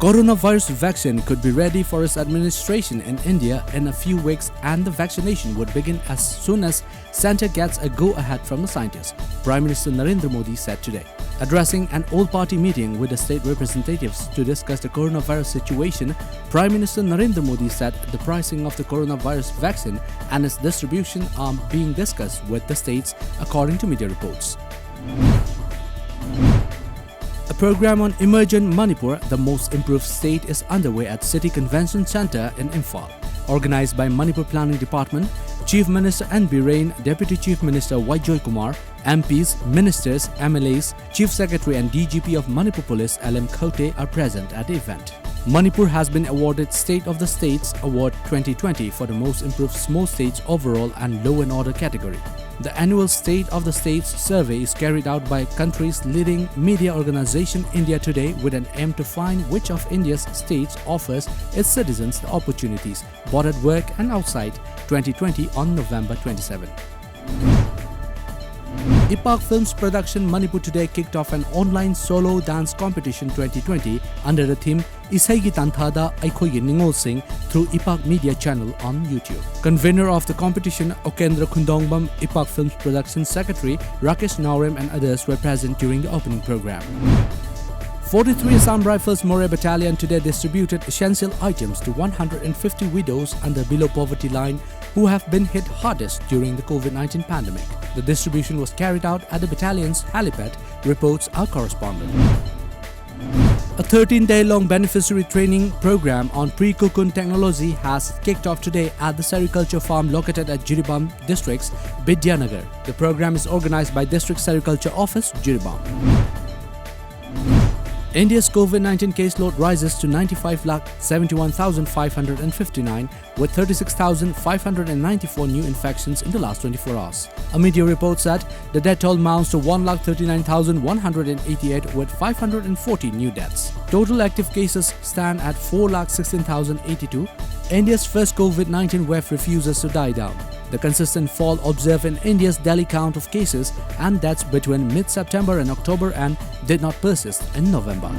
Coronavirus vaccine could be ready for its administration in India in a few weeks, and the vaccination would begin as soon as centre gets a go-ahead from the scientists, Prime Minister Narendra Modi said today. Addressing an all-party meeting with the state representatives to discuss the coronavirus situation, Prime Minister Narendra Modi said the pricing of the coronavirus vaccine and its distribution are being discussed with the states, according to media reports. A program on emergent Manipur, the most improved state, is underway at City Convention Centre in Imphal. Organized by Manipur Planning Department, Chief Minister N.B. Rain, Deputy Chief Minister Y. Joy Kumar, MPs, Ministers, MLAs, Chief Secretary and DGP of Manipur Police L.M. Khote are present at the event. Manipur has been awarded State of the States Award 2020 for the most improved small states overall and law and order category. The annual State of the States survey is carried out by country's leading media organization India Today with an aim to find which of India's states offers its citizens the opportunities, both at work and outside, 2020 on November 27. Ipak Films production Manipur Today kicked off an online solo dance competition 2020 under the theme Isaigi Tanthada Aikhogi Ningol Singh through Ipak Media channel on YouTube. Convener of the competition, Okendra Khundongbam, Ipak Films production secretary Rakesh Naurem and others were present during the opening program. 43 Assam Rifles More Battalion today distributed essential items to 150 widows under below poverty line who have been hit hardest during the COVID-19 pandemic. The distribution was carried out at the battalion's helipad, reports our correspondent. A 13-day-long beneficiary training program on pre-cocoon technology has kicked off today at the sericulture farm located at Jiribam district's Bidyanagar. The program is organized by District Sericulture Office, Jiribam. India's COVID-19 caseload rises to 95,71,559 with 36,594 new infections in the last 24 hours. A media report said the death toll mounts to 1,39,188 with 540 new deaths. Total active cases stand at 4,16,082. India's first COVID-19 wave refuses to die down. The consistent fall observed in India's daily count of cases and deaths between mid-September and October and did not persist in November.